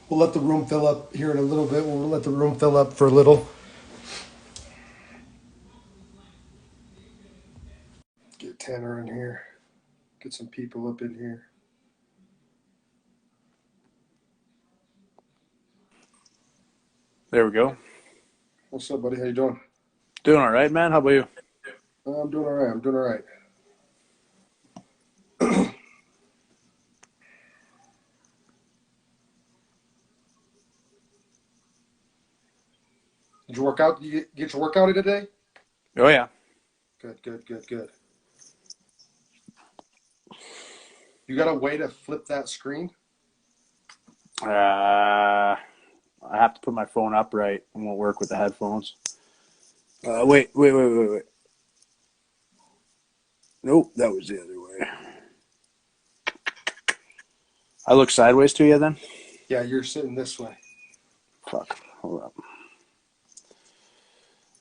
We'll let the room fill up here in a little bit. We'll let the room fill up for a little. Get Tanner in here. Get some people up in here. There we go. What's up, buddy? How you doing? Doing all right, man. How about you? I'm doing all right. I'm doing all right. Did you work out? Did you get your workout in today? Oh yeah. Good, good, good, good. You got a way to flip that screen? I have to put my phone upright. It won't work with the headphones. Wait. Nope, that was the other way. I look sideways to you then? Yeah, you're sitting this way. Fuck. Hold up.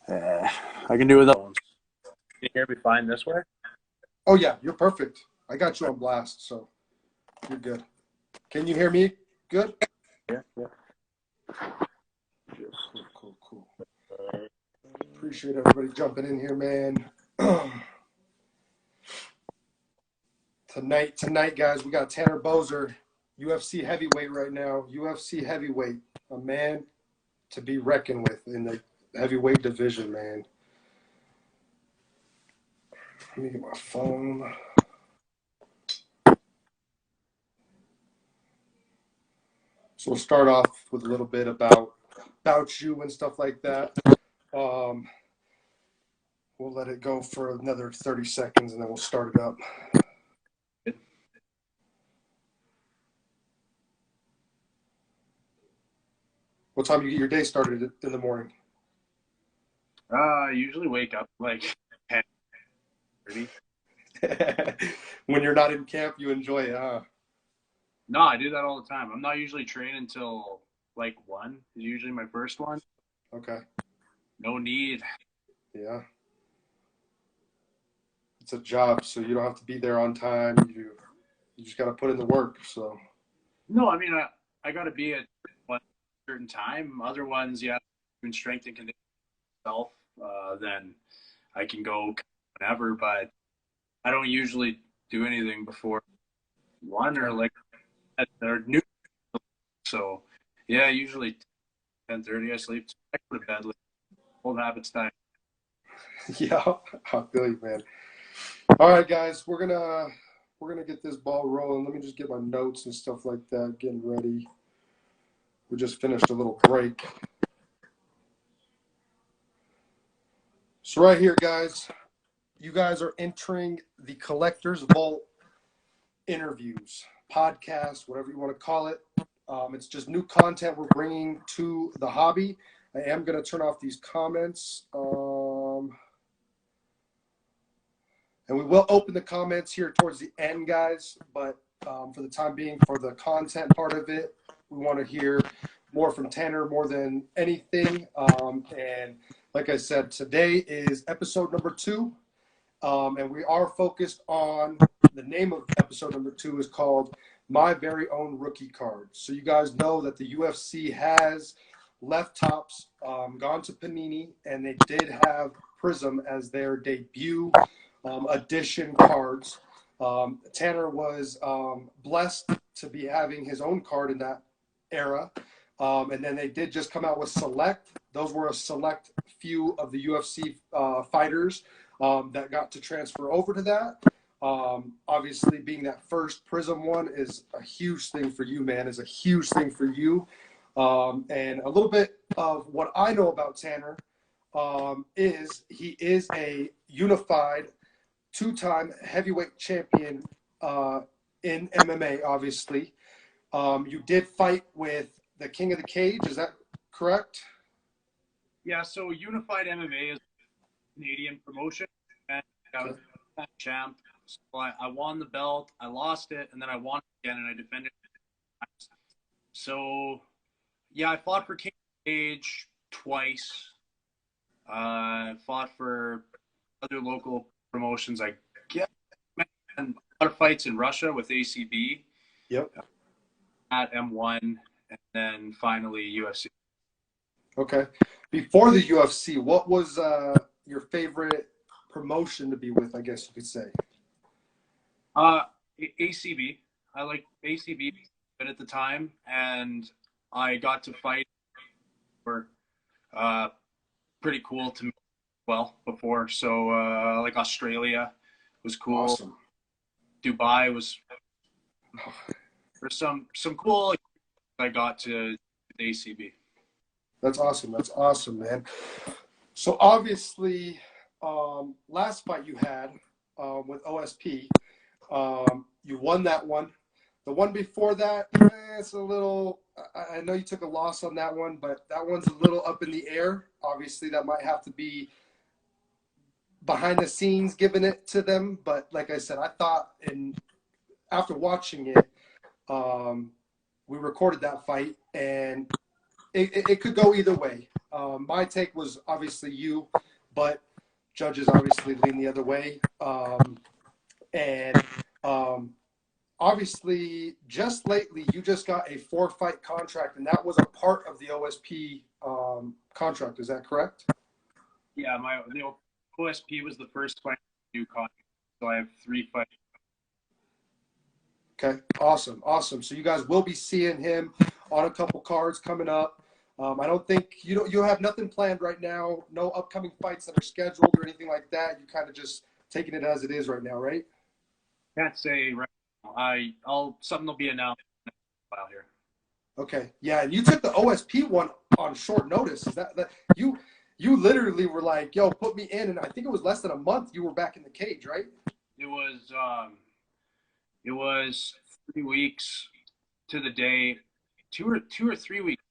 I can do it with phones. Can you hear me fine this way? Oh yeah, you're perfect. I got you on blast, so you're good. Can you hear me? Good. Yeah, yeah. Cool, cool, cool. Appreciate everybody jumping in here, man. Tonight, guys, we got Tanner Boser, UFC heavyweight right now. UFC heavyweight, a man to be reckoned with in the heavyweight division, man. Let me get my phone. So we'll start off with a little bit about you and stuff like that. Um, we'll let it go for another 30 seconds and then we'll start it up. What time you get your day started in the morning? I usually wake up like 10:30. When you're not in camp, you enjoy it, huh? No, I do that all the time. I'm not usually training until like 1 is usually my first one. Okay. No need. Yeah. It's a job, so you don't have to be there on time. You just got to put in the work. So No, I mean I got to be at one certain time. Other ones, yeah, doing strength and conditioning myself, then I can go whenever. But I don't usually do anything before 1 or like or new. So yeah, usually 10:30 I sleep. I go to bed. Like, old habits die. yeah, I feel you, man. All right, guys, we're gonna get this ball rolling. Let me just get my notes and stuff like that, getting ready. We just finished a little break. So right here, guys, you guys are entering the Collector's Vault interviews, podcast, whatever you want to call it. It's just new content we're bringing to the hobby. I am going to turn off these comments. And we will open the comments here towards the end, guys. But for the time being, for the content part of it, we want to hear more from Tanner more than anything. And like I said, today is episode number 2. And we are focused on the name of episode number 2 is called My Very Own Rookie Card. So you guys know that the UFC has left Tops, gone to Panini, and they did have Prism as their debut edition cards. Tanner was blessed to be having his own card in that era. And then they did just come out with Select. Those were a select few of the UFC fighters that got to transfer over to that. Obviously, being that first Prism one is a huge thing for you, man, is a huge thing for you. And a little bit of what I know about Tanner is he is a unified 2-time heavyweight champion in MMA, obviously. You did fight with the King of the Cage, is that correct? Yeah, so Unified MMA is a Canadian promotion, and I was Okay. champ. So I won the belt, I lost it, and then I won it again, and I defended it. So yeah, I fought for King Cage twice. I fought for other local promotions. I get a lot of fights in Russia with ACB Yep. at M1. and then finally UFC. Okay. Before the UFC, what was your favorite promotion to be with? I guess you could say. Uh, ACB. I like ACB at the time, and I got to fight for uh, pretty cool to me well before. So like Australia was cool. Awesome. Dubai was there's some cool I got to the ACB. That's awesome. That's awesome, man. So obviously, last fight you had with OSP, you won that one. The one before that, it's a little. I know you took a loss on that one, but that one's a little up in the air. Obviously, that might have to be behind the scenes giving it to them. But like I said, I thought, and after watching it, we recorded that fight, and it could go either way. My take was obviously you, but judges obviously lean the other way. And obviously, just lately, you just got a 4-fight contract, and that was a part of the OSP contract. Is that correct? Yeah, the OSP was the first fight to do contract, so I have 3 fights. Okay, awesome, awesome. So you guys will be seeing him on a couple cards coming up. I don't think you have nothing planned right now. No upcoming fights that are scheduled or anything like that. You kind of just taking it as it is right now, right? Can't say right now. I'll something will be announced in a while here. Okay, yeah. And you took the OSP one on short notice. Is that you literally were like, "Yo, put me in," and I think it was less than a month. You were back in the cage, right? It was 3 weeks to the day, 2 or 3 weeks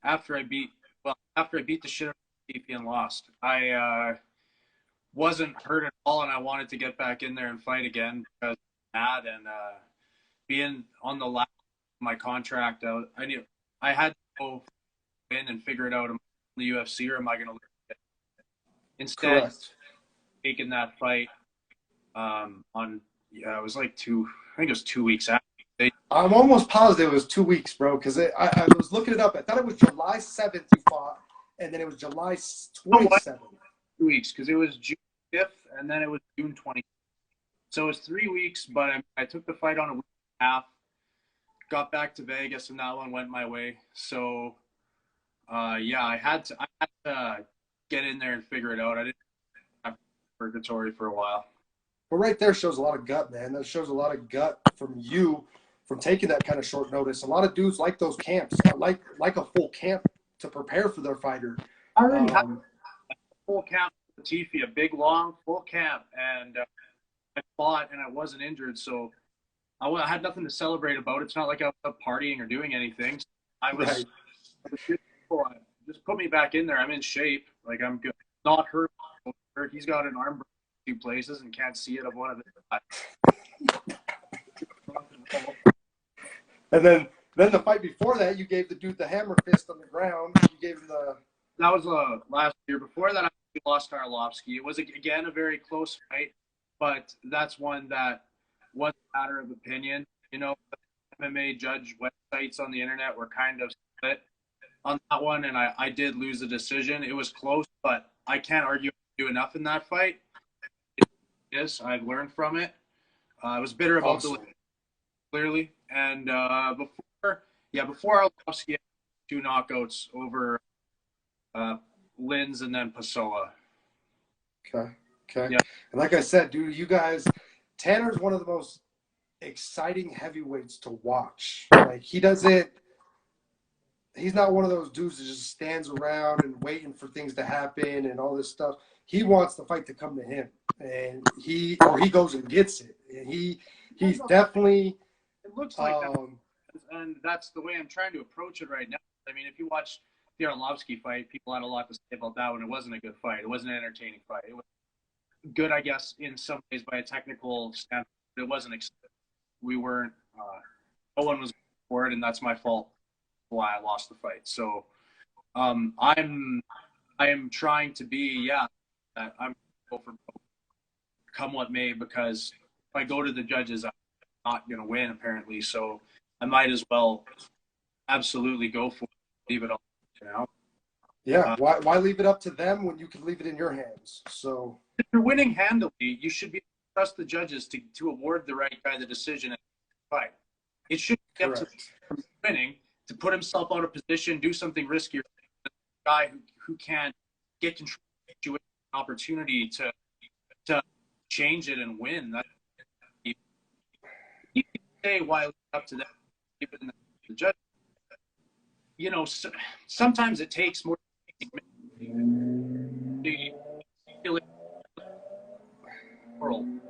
after I beat the shit out of DP and lost. I wasn't hurt at all, and I wanted to get back in there and fight again because I'm mad and being on the last of my contract, I knew I had to go in and figure it out. Am I in the UFC or am I going to lose it? Instead, Correct. taking that fight on it was like I think it was 2 weeks after. I'm almost positive it was 2 weeks, bro, because I was looking it up. I thought it was July 7th you fought, and then it was July 27th. 2 weeks because it was June 5th and then it was June 20th. So it was 3 weeks, but I took the fight on a week and a half. Got back to Vegas, and that one went my way. So, yeah, I had to get in there and figure it out. I didn't have purgatory for a while. But right there shows a lot of gut, man. That shows a lot of gut from you from taking that kind of short notice. A lot of dudes like those camps, like a full camp to prepare for their fighter. I already had a full camp with Latifi, a big, long, full camp, and I fought, and I wasn't injured, so I had nothing to celebrate about. It's not like I was up partying or doing anything. So I was, Right. just put me back in there. I'm in shape. Like, I'm good. Not hurt. He's got an arm in 2 places and can't see it of one of his. And then the fight before that, you gave the dude the hammer fist on the ground. You gave him the. That was last year. Before that, I lost Arlovsky. It was, again, a very close fight, but that's one that was a matter of opinion. You know, MMA judge websites on the internet were kind of split on that one, and I did lose the decision. It was close, but I can't argue enough in that fight. Yes, I've learned from it. I was bitter about Awesome. clearly, and before Arlovsky had 2 knockouts over Linz and then Pessoa. Okay. Okay. Yeah. And like I said, dude, you guys, Tanner's one of the most exciting heavyweights to watch. Like he's not one of those dudes that just stands around and waiting for things to happen and all this stuff. He wants the fight to come to him, and he goes and gets it. And he's definitely. It looks like that, and that's the way I'm trying to approach it right now. I mean, if you watch the Arlovsky fight, people had a lot to say about that one. It wasn't a good fight. It wasn't an entertaining fight. It was good, I guess, in some ways by a technical standpoint. But it wasn't. We weren't. No one was for it, and that's my fault. Why I lost the fight. So, I am trying to be I'm go for come what may, because if I go to the judges, I'm not going to win apparently. So I might as well absolutely go for it. Leave it all, you know. Yeah, why leave it up to them when you can leave it in your hands? So If you're winning handily, you should be trust the judges to award the right guy the decision and fight. It should be up to correct. the winning to put himself out of position, do something riskier. The guy who can't get control of the situation, opportunity to change it and win. That you can say why it's up to them, keep it in the judge. You know, sometimes it takes more. World, you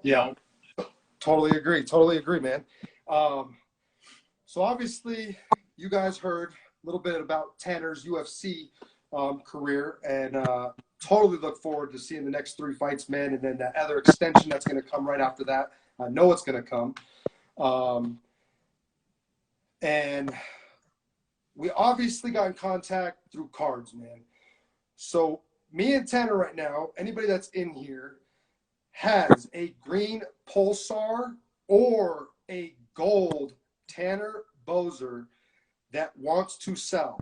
Yeah, know. totally agree. Totally agree, man. Um, so obviously, you guys heard a little bit about Tanner's UFC career, and totally look forward to seeing the next 3 fights, man, and then that other extension that's going to come right after that. I know it's going to come. And we obviously got in contact through cards, man. So me and Tanner right now, anybody that's in here has a green Pulsar or a gold Tanner Boser that wants to sell.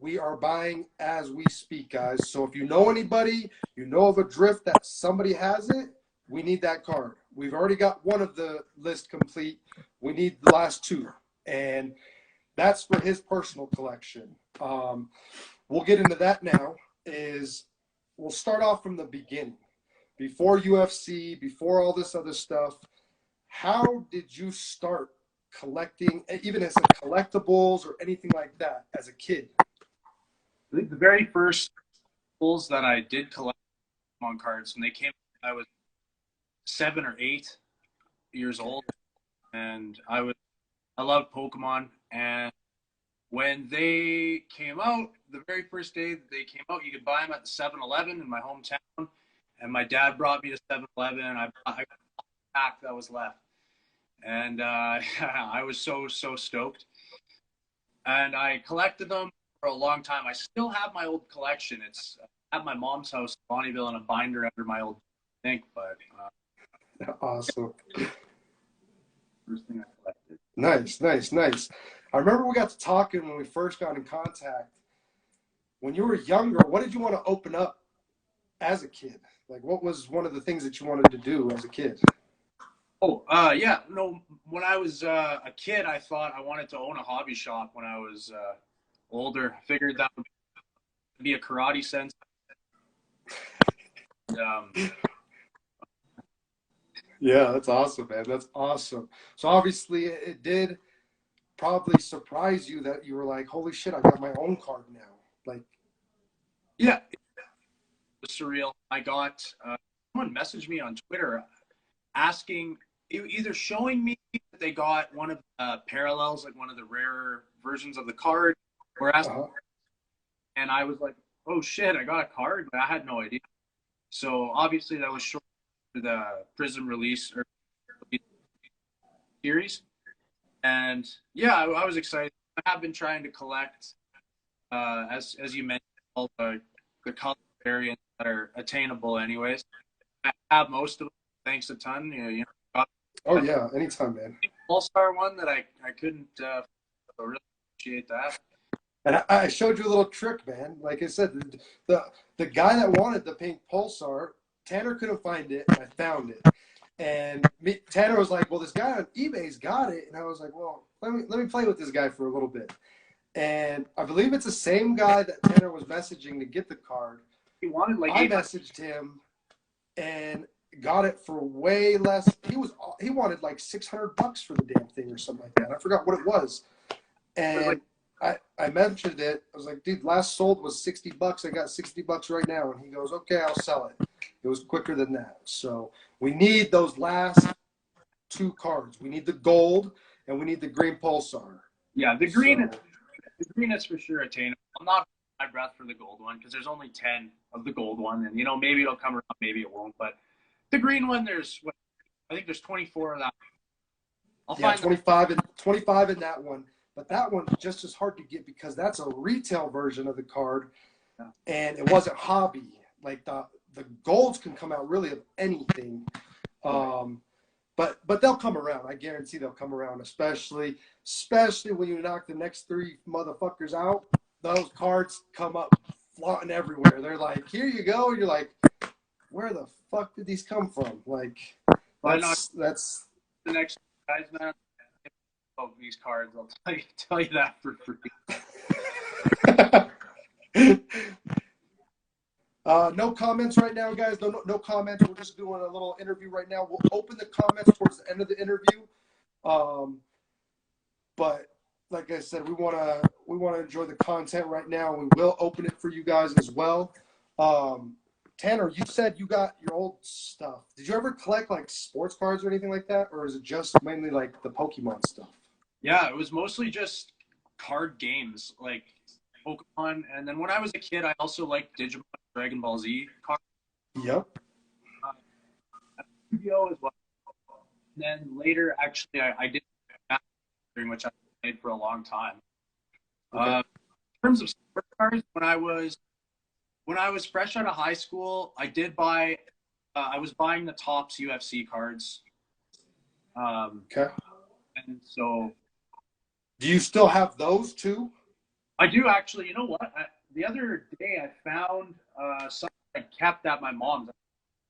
We are buying as we speak, guys. So if you know anybody, you know of a drift that somebody has it, we need that card. We've already got one of the list complete. We need the last 2. And that's for his personal collection. We'll get into that now. We'll start off from the beginning. Before UFC, before all this other stuff, how did you start collecting, even as a collectibles or anything like that as a kid? I think the very first pulls that I did collect Pokemon cards when they came, I was 7 or 8 years old, and I loved Pokemon. And when they came out, the very first day that they came out, you could buy them at the 7-Eleven in my hometown. And my dad brought me to 7-Eleven, and I got a pack that was left. And I was so stoked. And I collected them for a long time. I still have my old collection. It's at my mom's house in Bonnyville in a binder under my old thing. But Awesome. first thing I collected. Nice. I remember we got to talking when we first got in contact. When you were younger, what did you want to open up as a kid? Like, what was one of the things that you wanted to do as a kid? Oh, yeah. No, when I was a kid, I thought I wanted to own a hobby shop when I was older. I figured that would be a karate sense. Um, Yeah, that's awesome, man. That's awesome. So obviously it did probably surprise you that you were like, holy shit, I got my own card now. Like, yeah, it was surreal. I got someone messaged me on Twitter asking, either showing me that they got one of the parallels, like one of the rarer versions of the card, or asking, uh-huh. and I was like, oh shit, I got a card, but I had no idea. So obviously that was short for the Prism release or series, and yeah, I was excited. I have been trying to collect, as you mentioned, all the color variants that are attainable, anyways. I have most of them, thanks a ton. Got Oh that yeah, anytime, man. All-Star one that I couldn't really appreciate that. And I showed you a little trick, man. Like I said, the guy that wanted the pink Pulsar, Tanner couldn't find it, and I found it. And Tanner was like, "Well, this guy on eBay's got it," and I was like, "Well, let me play with this guy for a little bit." And I believe it's the same guy that Tanner was messaging to get the card. He wanted like I messaged him and got it for way less. He wanted like $600 for the damn thing or something like that. I forgot what it was. And I mentioned it. I was like, dude, last sold was $60. I got $60 right now. And he goes, okay, I'll sell it. It was quicker than that. So we need those last 2 cards. We need the gold and we need the green Pulsar. Yeah, So, the green is for sure attainable. I'm not my breath for the gold one because there's only 10 of the gold one, and maybe it'll come around, maybe it won't. But the green one, I think there's 24 of that. I'll yeah, find 25 in that one. But that one's just as hard to get because that's a retail version of the card, and it wasn't hobby. Like the golds can come out really of anything. but they'll come around. I guarantee they'll come around, especially when you knock the next three motherfuckers out. Those cards come up flaunting everywhere. They're like, "Here you go." And you're like, "Where the fuck did these come from?" Like, Why not that's the next guys, man? Of these cards, I'll tell you that for free. No comments right now, guys. No comments. We're just doing a little interview right now. We'll open the comments towards the end of the interview. But like I said, we wanna enjoy the content right now. We will open it for you guys as well. Tanner, you said you got your old stuff. Did you ever collect like sports cards or anything like that, or is it just mainly like the Pokemon stuff? Yeah, it was mostly just card games like Pokemon, and then when I was a kid, I also liked Digimon, Dragon Ball Z cards. Yep. Yu-Gi-Oh as well. And then later, actually, I did during which I played for a long time. Okay. In terms of sports cards, when I was fresh out of high school, I did buy. I was buying the Topps UFC cards. Okay. And so Do you still have those too? I do actually. You know what? The other day I found something I kept at my mom's.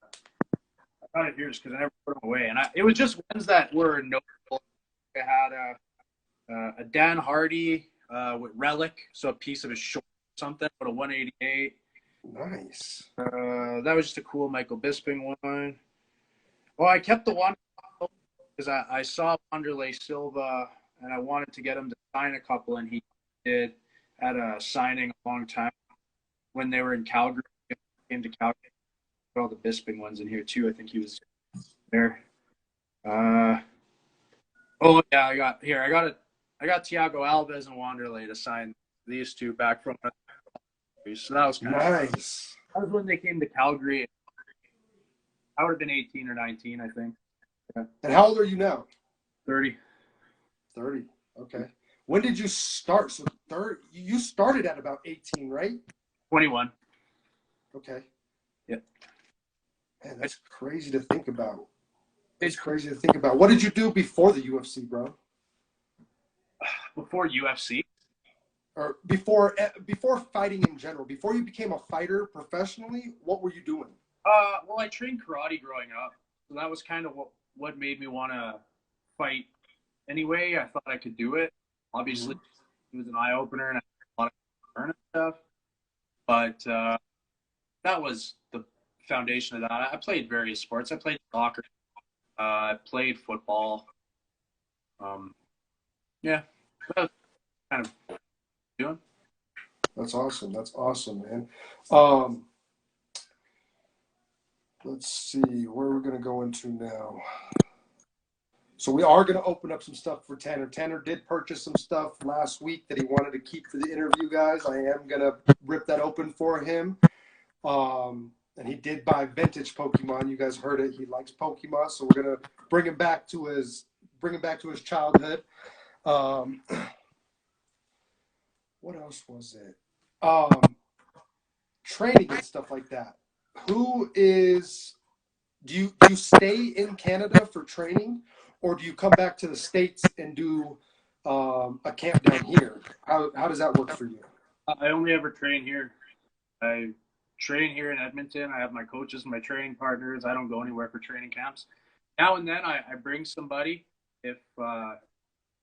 I got it here just because I never put them away, and it was just ones that were notable. I had a Dan Hardy with relic, so a piece of his shoulder or something, but a 188. Nice. That was just a cool Michael Bisping one. Well, I kept the one because I saw Wanderlei Silva and I wanted to get him to sign a couple, and he did at a signing a long time when they were in Calgary. He came to Calgary. Put all the Bisping ones in here too. I think he was there. Oh yeah, I got Thiago Alves and Wanderlei to sign these two back from. So that was nice. That was when they came to Calgary. I would have been 18 or 19, I think. Yeah. And how old are you now? 30. 30. Okay. When did you start? So you started at about 18, right? 21. Okay. Yep. Man, that's crazy to think about. What did you do before the UFC, bro? Before UFC? Or before fighting in general, before you became a fighter professionally, what were you doing? Well, I trained karate growing up, so that was kind of what made me want to fight. Anyway, I thought I could do it. Obviously, It was an eye opener, and I had a lot of learn and stuff. But that was the foundation of that. I played various sports. I played soccer. I played football. Yeah, that was kind of doing. That's awesome, man. Let's see where we're gonna go into now. So we are gonna open up some stuff for Tanner. Tanner did purchase some stuff last week that he wanted to keep for the interview, guys. I am gonna rip that open for him. And he did buy vintage Pokemon. You guys heard it. He likes Pokemon, so we're gonna bring him back to his childhood. What else was it? Training and stuff like that. Do you stay in Canada for training, or do you come back to the States and do a camp down here? How does that work for you? I only ever train here. I train here in Edmonton. I have my coaches, my training partners. I don't go anywhere for training camps. Now and then I bring somebody. If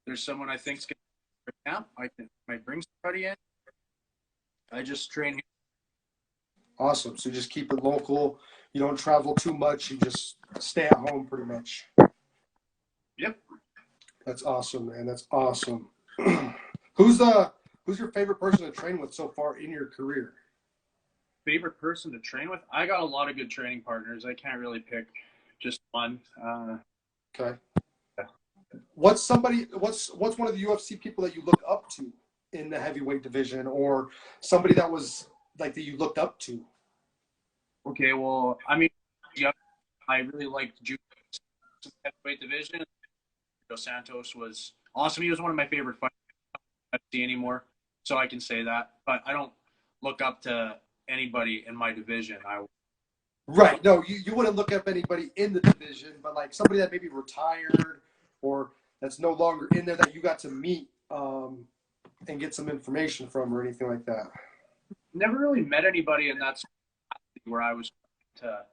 there's someone I think's going to camp, I might bring somebody in. I just train here. Awesome. So you just keep it local. You don't travel too much. You just stay at home pretty much. Yep. That's awesome, man. That's awesome. Who's your favorite person to train with so far in your career? Favorite person to train with? I got a lot of good training partners. I can't really pick just one. Okay. Yeah. What's one of the UFC people that you look up to in the heavyweight division, or somebody that was like that you looked up to? Okay, well, I mean, yeah, I really liked Judo heavyweight division. Dos Santos was awesome. He was one of my favorite fighters. I don't see anymore, so I can say that. But I don't look up to anybody in my division. Right. No, you wouldn't look up anybody in the division, but like somebody that maybe retired or that's no longer in there that you got to meet and get some information from or anything like that. Never really met anybody in that where I was to,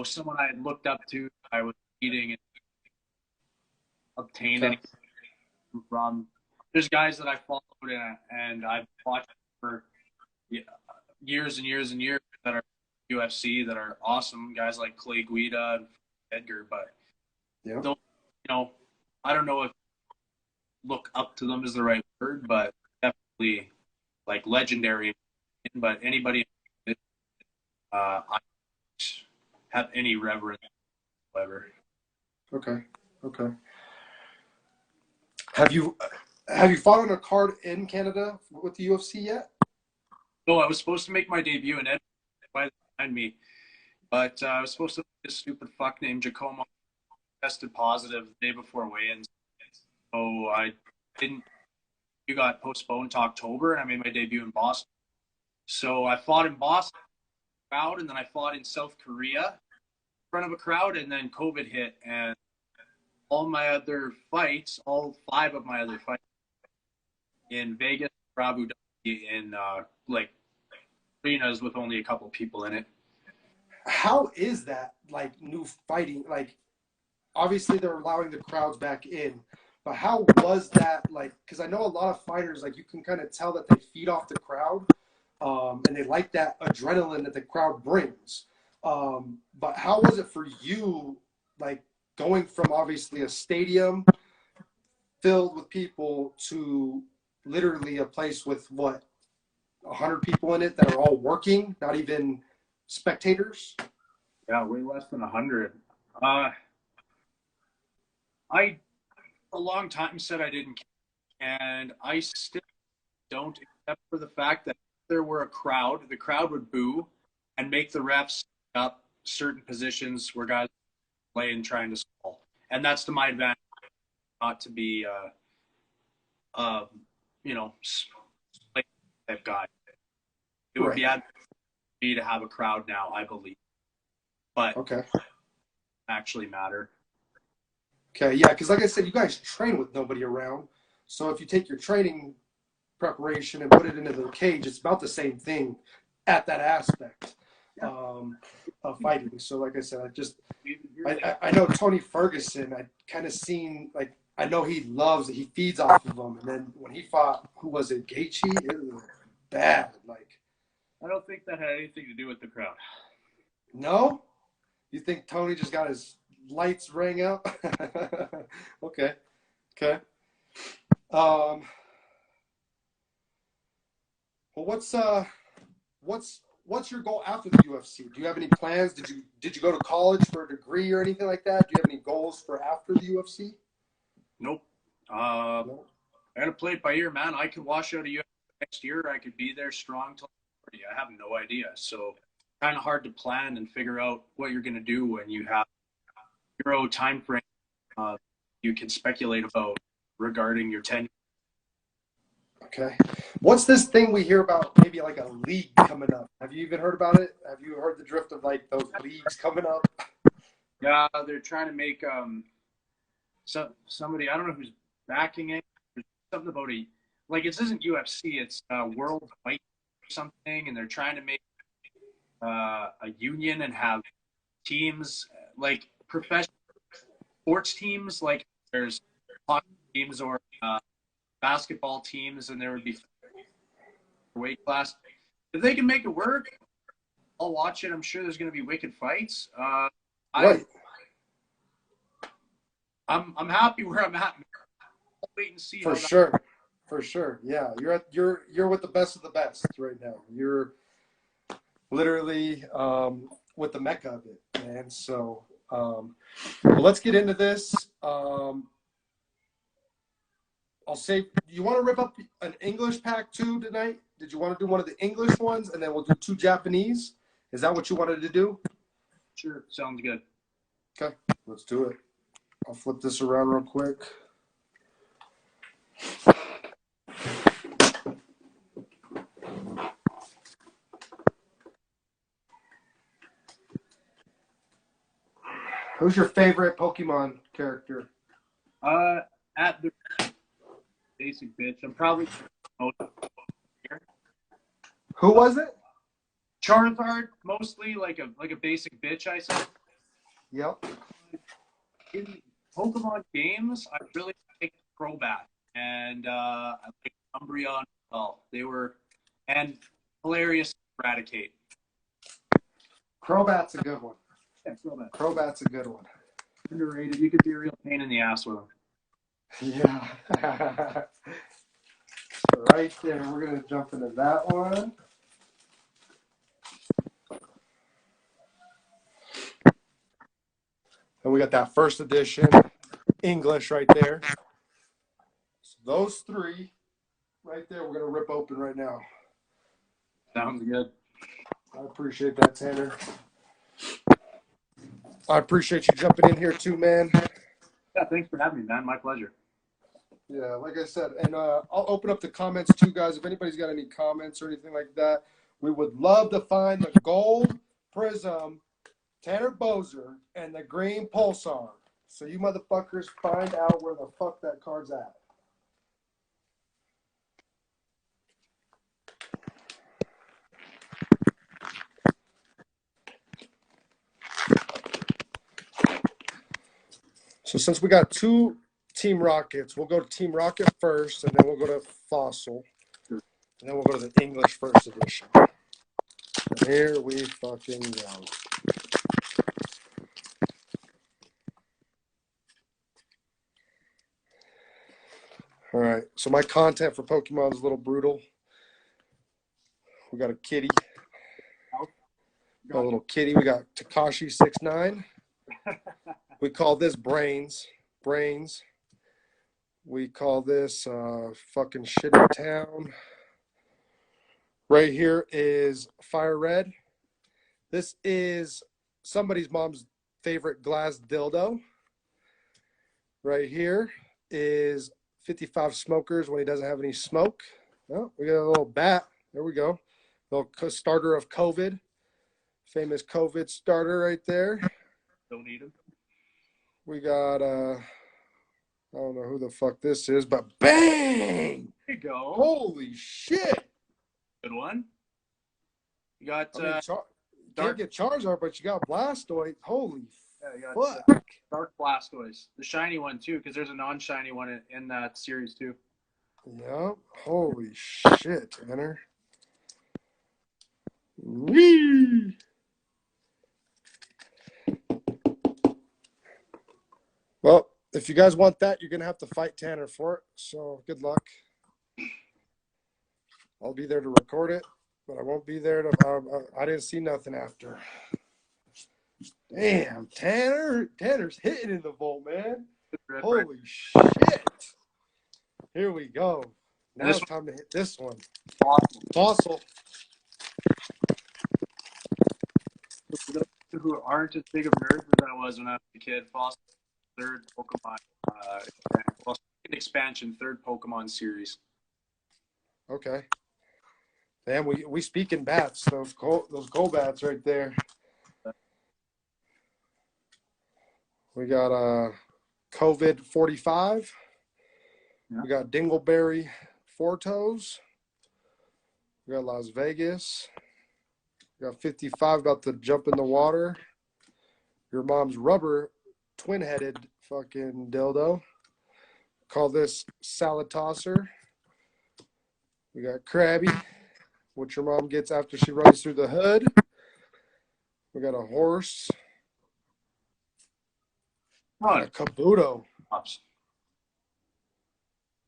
someone I had looked up to, I was meeting and obtain Okay. any from. There's guys that I followed and I've watched for years and years and years that are UFC that are awesome. Guys like Clay Guida and Edgar, but Yeah. don't, I don't know if look up to them is the right word, but definitely like legendary. But anybody, I have any reverence whatsoever. Okay. Okay. Have you have you fought on a card in Canada with the UFC yet? So I was supposed to make my debut in Edmonton by behind me, but I was supposed to make this stupid fuck named Jacomo tested positive the day before weigh-ins. So I didn't. You got postponed to October, and I made my debut in Boston. So I fought in Boston crowd, and then I fought in South Korea in front of a crowd, and then COVID hit, and all my other fights, all 5 of my other fights in Vegas, Abu Dhabi, in like arenas with only a couple people in it. How is that like new fighting? Like obviously they're allowing the crowds back in, but how was that like? Because I know a lot of fighters like you can kind of tell that they feed off the crowd, and they like that adrenaline that the crowd brings. But how was it for you, like going from obviously a stadium filled with people to literally a place with what 100 people in it that are all working, not even spectators? Yeah, way less than 100. Uh, I a long time said I didn't care, and I still don't, except for the fact that if there were a crowd, the crowd would boo and make the refs up certain positions where guys play and trying to stall, and that's to my advantage, not to be, uh, you know, type guy. It would Right. be advantageous for me to have a crowd now, I believe, but Okay. actually matter. Okay. Yeah. Because like I said, you guys train with nobody around. So if you take your training preparation and put it into the cage, it's about the same thing at that aspect of fighting. So like I said, I know Tony Ferguson. I kind of seen like I know he loves it. He feeds off of them. And then when he fought, who was it? Gaethje. It was bad. Like I don't think that had anything to do with the crowd. no, you think Tony just got his lights rang out? Okay. Okay. Um, well, what's your goal after the UFC? Do you have any plans? Did you go to college for a degree or anything like that? Do you have any goals for after the UFC? Nope. No. I gotta play it by ear, man. I could wash out a UFC next year. I could be there strong till 40. I have no idea. So kind of hard to plan and figure out what you're gonna do when you have zero time frame. You can speculate about regarding your tenure. Okay. What's this thing we hear about? Maybe like a league coming up. Have you even heard about it? Have you heard the drift of like those leagues coming up? Yeah, they're trying to make somebody, I don't know who's backing it. There's something about like it isn't UFC, it's World Fight or something, and they're trying to make a union and have teams like professional sports teams, like there's hockey teams or basketball teams, and there would be weight class. If they can make it work, I'll watch it. I'm sure there's going to be wicked fights. Right. I'm happy where I'm at. I'll wait and see. For sure. For sure. Yeah. You're with the best of the best right now. You're literally with the mecca of it, man. So well, let's get into this. I'll say, you want to rip up an English pack too tonight? Did you want to do one of the English ones and then we'll do 2 Japanese? Is that what you wanted to do? Sure, sounds good. Okay, let's do it. I'll flip this around real quick. Who's your favorite Pokemon character? At the basic bitch, I'm probably Who was it? Charizard, mostly like a basic bitch. I said Yep. in Pokemon games, I really like Crobat and I like Umbreon as well. They were and hilarious to eradicate. Crobat's a good one. Yeah, Crobat. Crobat's a good one. Underrated. You could be a real pain in the ass with them. Yeah. Right there. We're going to jump into that one. And we got that first edition English right there. So those three right there, we're going to rip open right now. Sounds good. I appreciate that, Tanner. I appreciate you jumping in here too, man. Yeah, thanks for having me, man. My pleasure. Yeah, like I said, and I'll open up the comments too, guys. If anybody's got any comments or anything like that, we would love to find the gold prism, Tanner Boser, and the green pulsar. So you motherfuckers find out where the fuck that card's at. So since we got two Team Rockets, we'll go to Team Rocket first, and then we'll go to Fossil, and then we'll go to the English first edition. And here we fucking go. All right, so my content for Pokemon is a little brutal. We got a kitty, a little kitty. We got Takashi69. We call this Brains. We call this fucking shit in town. Right here is Fire Red. This is somebody's mom's favorite glass dildo. Right here is 55 Smokers when he doesn't have any smoke. Oh, we got a little bat. There we go. Little starter of COVID. Famous COVID starter right there. Don't need him. We got I don't know who the fuck this is, but bang! There you go. Holy shit! Good one. You got can't get Charizard, but you got Blastoise. Holy you got, fuck! Dark Blastoise, the shiny one too, because there's a non-shiny one in that series too. Yep. Holy shit, Tanner. Whee! Well, if you guys want that, you're going to have to fight Tanner for it. So good luck. I'll be there to record it, but I won't be there to. I didn't see nothing after. Damn, Tanner's hitting in the vault, man. Holy shit. Here we go. Now it's time to hit this one. Fossil. For those who aren't as big of nerds as I was when I was a kid, Fossil, third Pokemon, expansion, third Pokemon series. Okay. Damn, we speak in bats. Those gold bats right there. We got COVID 45. Yeah. We got Dingleberry Four Toes. We got Las Vegas. We got 55 about to jump in the water. Your mom's rubber twin-headed fucking dildo. Call this salad tosser. We got Krabby, what your mom gets after she runs through the hood. We got a horse. A Kabuto.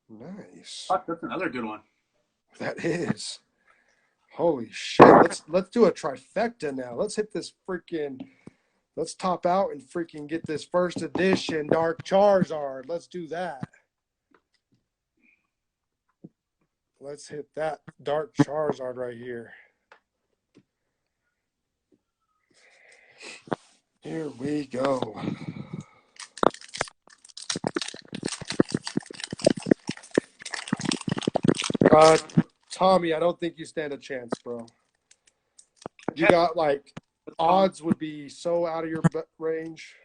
Nice. Fuck, that's another good one. That is. Holy shit. Let's do a trifecta now. Let's hit this freaking. Let's top out and freaking get this first edition Dark Charizard. Let's do that. Let's hit that Dark Charizard right here. Here we go. Tommy, I don't think you stand a chance, bro. You got like odds would be so out of your range.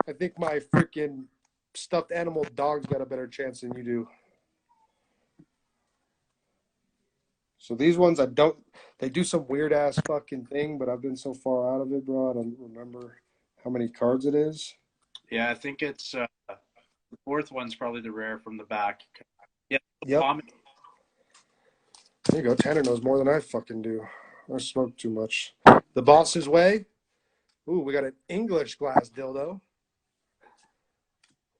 I think my freaking stuffed animal dog's got a better chance than you do. So these ones, they do some weird ass fucking thing, but I've been so far out of it, bro. I don't remember how many cards it is. Yeah, I think it's the fourth one's probably the rare from the back. Yeah, Yep. common. There you go. Tanner knows more than I fucking do. I smoke too much. The Boss's Way. Ooh, we got an English glass dildo.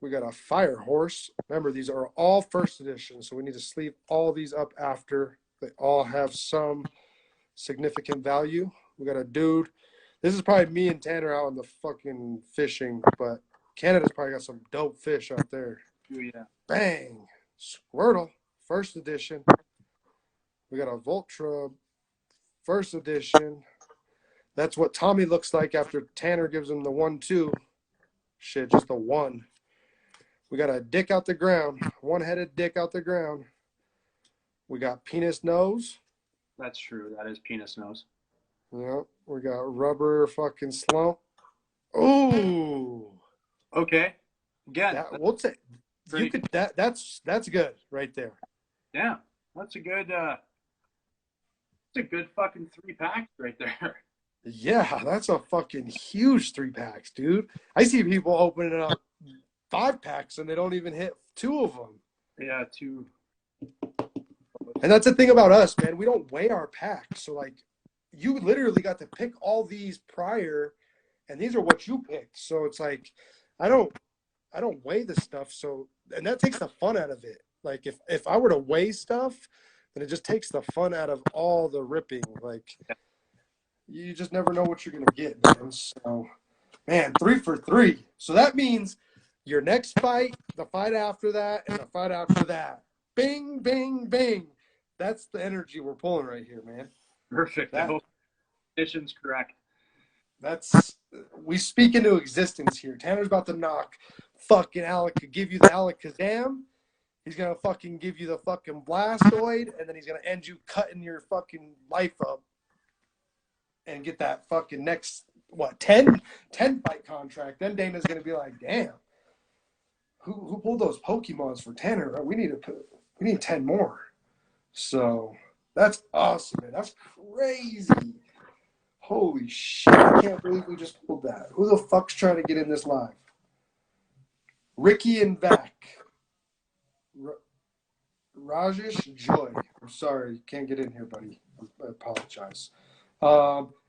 We got a fire horse. Remember, these are all first edition, so we need to sleeve all these up after. They all have some significant value. We got a dude. This is probably me and Tanner out on the fucking fishing, but Canada's probably got some dope fish out there. Oh, yeah. Bang! Squirtle, first edition. We got a Voltra, first edition. That's what Tommy looks like after Tanner gives him the 1-2. Shit, just a 1. We got a dick out the ground, one-headed dick out the ground. We got penis nose. That's true. That is penis nose. Yeah, we got rubber fucking slump. Ooh. Okay. Again, That we'll say you could that's good right there. Yeah, that's a good fucking 3-pack right there. Yeah, that's a fucking huge 3-packs, dude. I see people opening up 5-packs and they don't even hit 2 of them. Yeah, 2. And that's the thing about us, man. We don't weigh our packs. So, like, you literally got to pick all these prior, and these are what you picked. So it's like, I don't weigh the stuff. So, and that takes the fun out of it. Like, if I were to weigh stuff, then it just takes the fun out of all the ripping. Like, you just never know what you're gonna get, man. So, man, 3 for 3. So that means your next fight, the fight after that, and the fight after that. Bing, bing, bing. That's the energy we're pulling right here, man. Perfect. I hope the condition's correct. We speak into existence here. Tanner's about to knock fucking give you the Alakazam. He's gonna fucking give you the fucking Blastoid, and then he's gonna end you cutting your fucking life up and get that fucking next 10 fight contract. Then Dana's gonna be like, damn, who pulled those Pokemons for Tanner? We need 10 more. So that's awesome, man. That's crazy. Holy shit. I can't believe we just pulled that. Who the fuck's trying to get in this live? Ricky and Vac. Rajesh Joy. I'm sorry. Can't get in here, buddy. I apologize.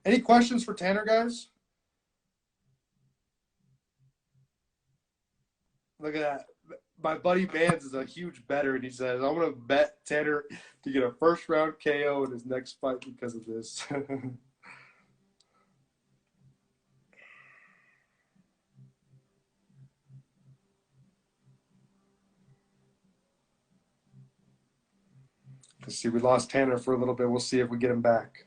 Any questions for Tanner, guys? Look at that. My buddy Vans is a huge bettor, and he says, I'm going to bet Tanner to get a first-round KO in his next fight because of this. Let's see. We lost Tanner for a little bit. We'll see if we get him back.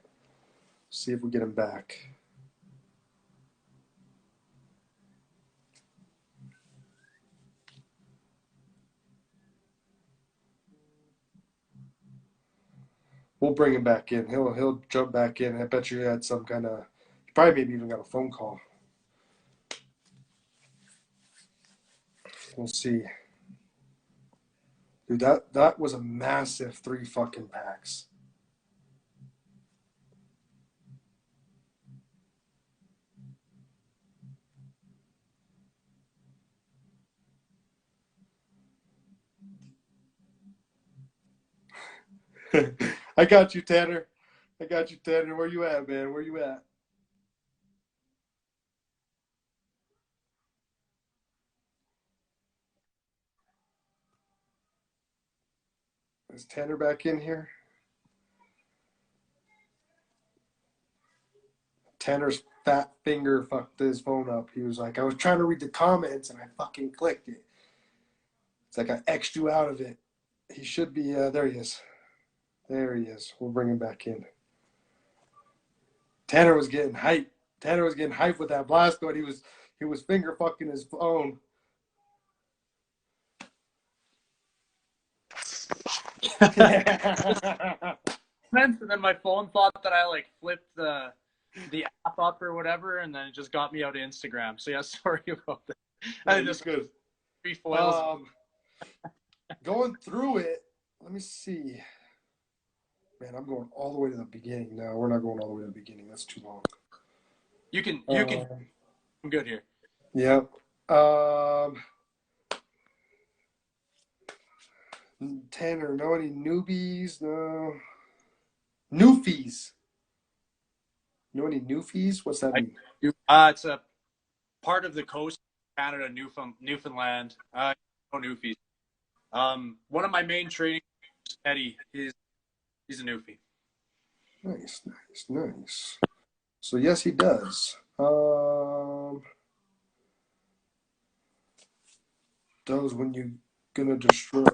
We'll bring him back in. He'll jump back in. I bet you he had some kind of, probably maybe even got a phone call. We'll see. Dude, that was a massive 3 fucking packs. I got you, Tanner. Where you at, man? Where you at? Is Tanner back in here? Tanner's fat finger fucked his phone up. He was like, I was trying to read the comments and I fucking clicked it. It's like I X'd you out of it. He should be, there he is. There he is. We'll bring him back in. Tanner was getting hyped. With that Blastoid. He was finger fucking his phone. And then my phone thought that I like flipped the app up or whatever, and then it just got me out of Instagram. So yeah, sorry about that. No, I you're just good. three foils. Um, going through it, let me see. Man, I'm going all the way to the beginning. No, we're not going all the way to the beginning. That's too long. You can. Um, I'm good here. yeah. Um, Tanner, know any newbies? No. Newfies. Know any newfies? What's that I mean? do. It's a part of the coast of Canada, Newfoundland. No Newfies. One of my main training, Eddie, he's a Newfie. Nice, nice, nice. So yes, he does. Those when you gonna destroy.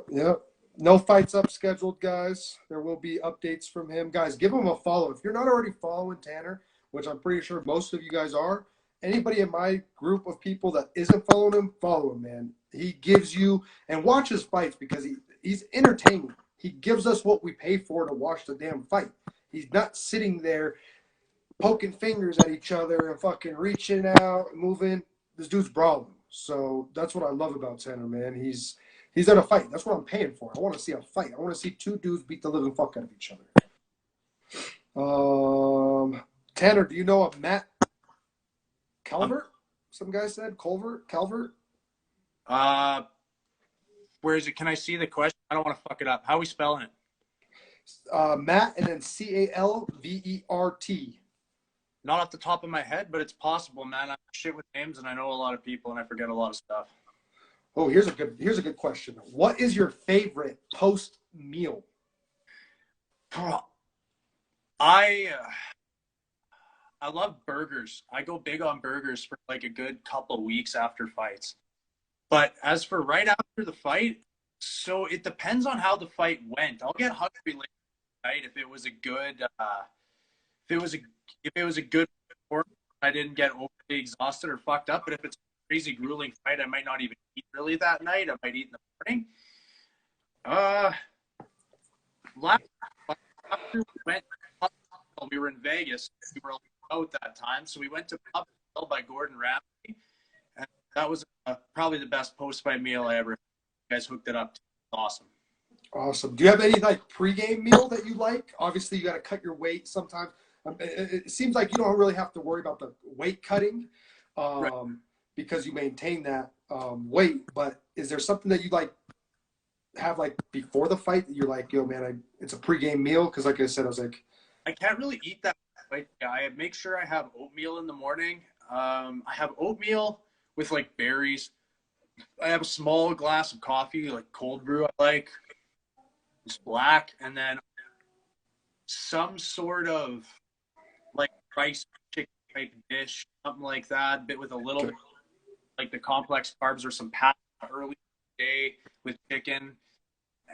Yep. No fights up scheduled, guys. There will be updates from him, guys. Give him a follow if you're not already following Tanner, which I'm pretty sure most of you guys are. Anybody in my group of people that isn't following him, follow him, man. He gives you and watch his fights because he's entertaining. He gives us what we pay for to watch the damn fight. He's not sitting there poking fingers at each other and fucking reaching out, moving. This dude's brawling. So that's what I love about Tanner, man. He's in a fight. That's what I'm paying for. I want to see a fight. I want to see two dudes beat the living fuck out of each other. Tanner, do you know a Matt Calvert? Some guy said Calvert. Uh, where is it? Can I see the question? I don't want to fuck it up. How are we spelling it? Matt and then Calvert. Not off the top of my head, but it's possible, man. I'm shit with names, and I know a lot of people, and I forget a lot of stuff. Oh, here's a good question. What is your favorite post meal? I love burgers. I go big on burgers for like a good couple of weeks after fights. But as for right after the fight, so it depends on how the fight went. I'll get hungry later night if it was a good if it was a if it was a good performance. I didn't get overly exhausted or fucked up. But if it's a crazy grueling fight, I might not even eat really that night. I might eat in the morning. Last after we were in Vegas. We were out that time, so we went to Pub by Gordon Ramsay, and that was probably the best post-fight meal I ever had. You guys hooked it up. Awesome. Awesome. Do you have any like pregame meal that you like? Obviously, you got to cut your weight sometimes. It seems like you don't really have to worry about the weight cutting Right. because you maintain that weight. But is there something that you like have like before the fight that you're like, yo, man, it's a pregame meal? Because like I said, I was like, I can't really eat that. Like, I make sure I have oatmeal in the morning. I have oatmeal with like berries. I have a small glass of coffee, like cold brew. I like it's black, and then some sort of like rice chicken type dish, something like that, bit with a little bit like the complex carbs or some pasta early in the day with chicken.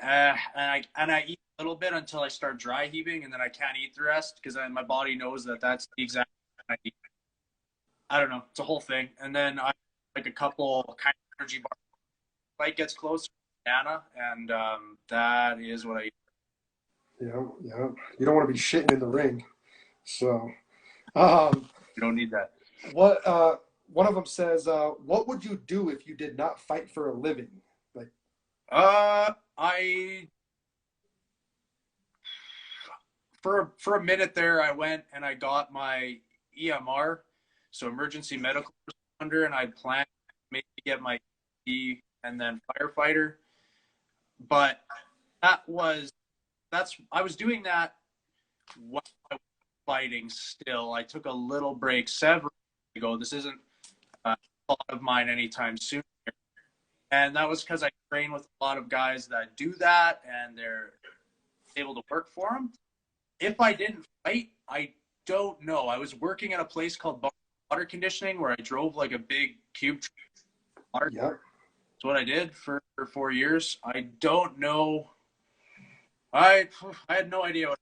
And I eat a little bit until I start dry heaving, and then I can't eat the rest because then my body knows that that's the exact thing I need. I don't know. It's a whole thing. And then I like a couple kind of energy bars. Fight gets closer, banana, and that is what I eat. yeah. You don't want to be shitting in the ring. So, um, You don't need that. what one of them says, what would you do if you did not fight for a living? Like, I for a minute there, I went and I got my EMR, so emergency medical responder, and I planned maybe get my E and then firefighter. But that's I was doing that while I was fighting. Still, I took a little break several years ago. This isn't a thought of mine anytime soon. And that was because I train with a lot of guys that do that, and they're able to work for them. If I didn't fight, I don't know. I was working at a place called water conditioning where I drove like a big cube water. yeah. That's what I did for 4 years. I don't know. I had no idea.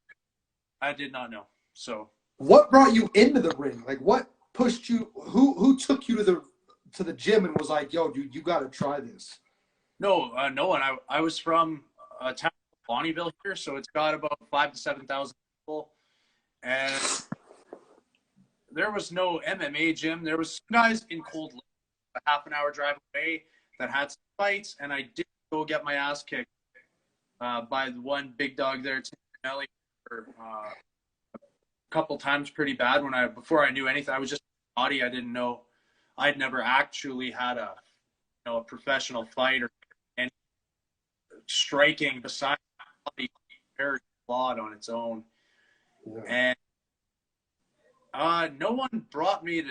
I did not know. So What brought you into the ring? Like, what pushed you? Who took you to the gym and was like, yo, dude, you got to try this? no one. I was from a town called Bonnieville here, so it's got about 5,000 to 7,000 people, and there was no MMA gym. There was guys in Cold Lake a half an hour drive away that had some fights, and I did go get my ass kicked by the one big dog there, Tim Nelly, for a couple times pretty bad before I knew anything. I was just body. I didn't know. I'd never actually had a professional fight or any striking besides body very flawed on its own. Yeah. And no one brought me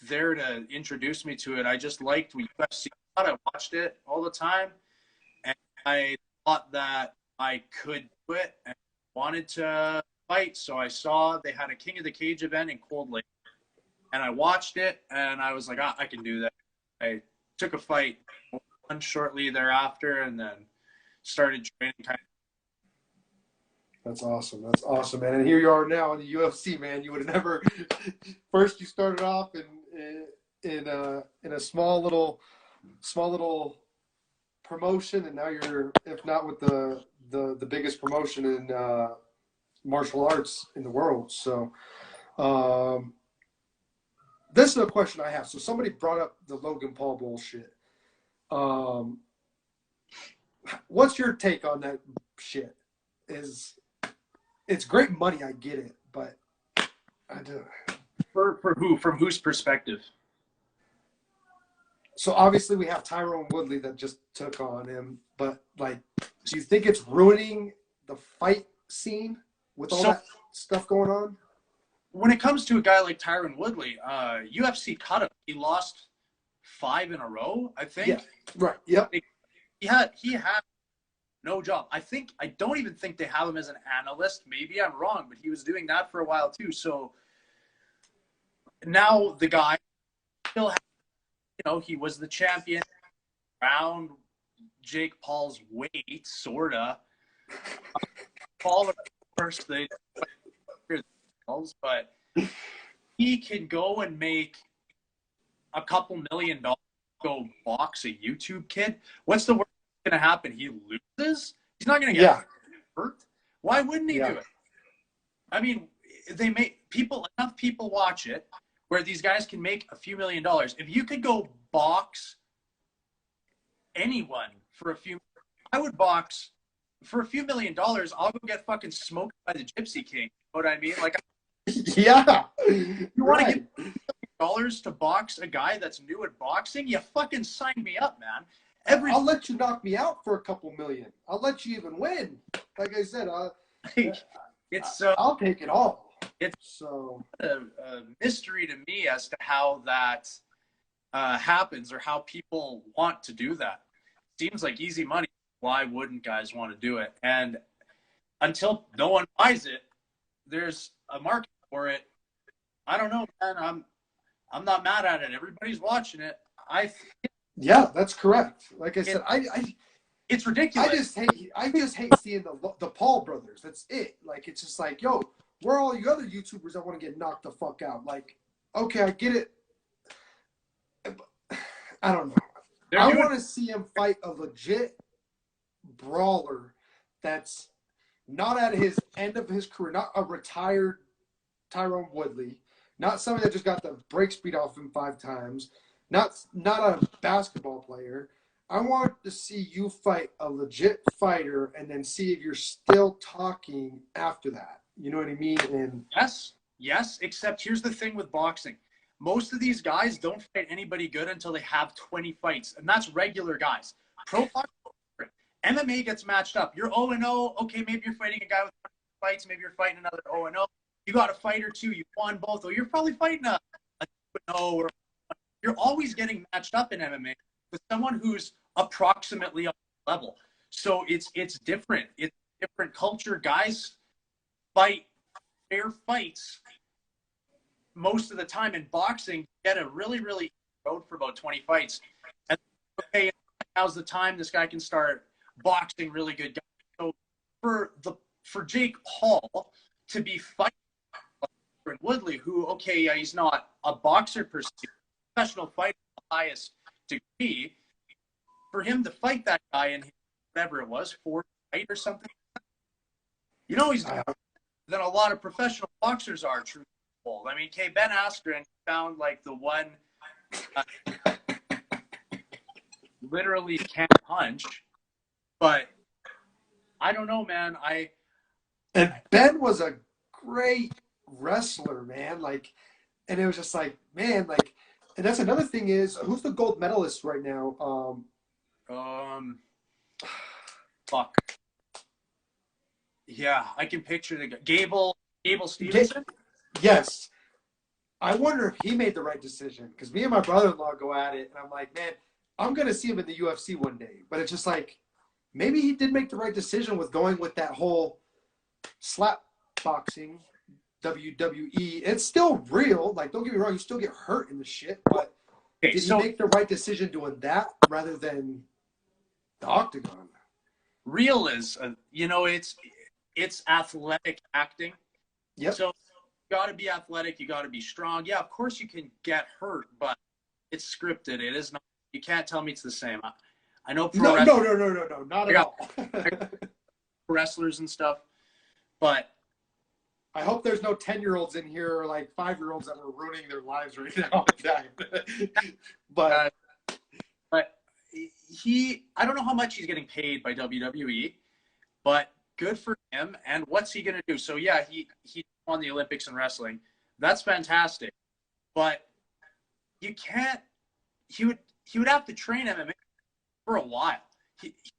there to introduce me to it. I just liked UFC. I watched it all the time, and I thought that I could do it and wanted to fight. So I saw they had a King of the Cage event in Cold Lake, and I watched it, and I was like, I can do that. I took a fight shortly thereafter, and then started training. That's awesome. That's awesome, man. And here you are now in the UFC, man. You would have never. First, you started off in a small little promotion, and now you're, if not with the biggest promotion in martial arts in the world. So, this is a question I have. So somebody brought up the Logan Paul bullshit. What's your take on that shit? It's great money, I get it, but I do. For who? From whose perspective? So obviously we have Tyrone Woodley that just took on him, but like, do you think it's ruining the fight scene with all that stuff going on? When it comes to a guy like Tyrone Woodley, UFC cut him. He lost 5 in a row, I think. Yeah. Right. Yep. He had no job. I don't even think they have him as an analyst. Maybe I'm wrong, but he was doing that for a while too. So now the guy still has, he was the champion around Jake Paul's weight, sorta. Paul, of course, but he can go and make a couple $1 million go box a YouTube kid. What's the worst going to happen? He loses? He's not going to get hurt. Why wouldn't he do it? I mean, enough people watch it where these guys can make a few $1 million. If you could go box anyone for I would box for a few $1 million. I'll go get fucking smoked by the Gypsy King. You know what I mean? Like, yeah. You want to get $1 to box a guy that's new at boxing? You fucking sign me up, man. I'll let you knock me out for a couple million. I'll let you even win. Like I said, I'll take it all. It's a mystery to me as to how that happens or how people want to do that. Seems like easy money. Why wouldn't guys want to do it? And until no one buys it, there's a market for it. I don't know, man. I'm not mad at it. Everybody's watching it. Yeah, that's correct. Like I said, it's ridiculous. I just hate seeing the Paul brothers. That's it. Like, it's just like, yo, where are all you other YouTubers that want to get knocked the fuck out? Like, okay, I get it. I don't know. I want to see him fight a legit brawler that's not at his end of his career, not a retired Tyrone Woodley, not somebody that just got the brakes beat off him 5 times, not a basketball player. I want to see you fight a legit fighter and then see if you're still talking after that. You know what I mean? And yes, except here's the thing with boxing. Most of these guys don't fight anybody good until they have 20 fights, and that's regular guys. Pro boxing, MMA gets matched up. You're 0-0. Okay, maybe you're fighting a guy with 20 fights. Maybe you're fighting another 0-0. You got a fight or two. You won both. Or you're probably fighting a 2-0. Or you're always getting matched up in MMA with someone who's approximately on the level. So it's different. It's different culture. Guys fight fair fights most of the time. In boxing, you get a really, really road for about 20 fights. And okay, now's the time this guy can start boxing really good guys. So for Jake Paul to be fighting Woodley, who, okay, yeah, he's not a boxer per se, professional fighter at the highest degree, for him to fight that guy in whatever it was, 4th fight or something, he's than a lot of professional boxers are. True. I mean, Ben Askren found like the one literally can't punch. But I don't know, man. And Ben was a great wrestler, man. Like, and it was just like, man, like, and that's another thing is who's the gold medalist right now? um fuck. Yeah, I can picture the Gable Ga- Stevenson. yes, I wonder if he made the right decision because me and my brother-in-law go at it, and I'm like, man, I'm gonna see him in the UFC one day. But it's just like maybe he did make the right decision with going with that whole slap boxing WWE. It's still real. Like, don't get me wrong, you still get hurt in the shit, but Okay, did he so make the right decision doing that rather than the octagon? real is it's athletic acting. Yep. So you got to be athletic, you got to be strong. Yeah, of course you can get hurt, but it's scripted. It is not. You can't tell me it's the same. I know No, no, no, no, no, no, not I at got all. wrestlers and stuff, but I hope there's no 10-year-olds in here or like 5-year-olds that are ruining their lives right now. But uh, but I don't know how much he's getting paid by WWE, but good for him. And what's he gonna do? So yeah, he won the Olympics in wrestling. That's fantastic, but you can't. He would have to train MMA for a while.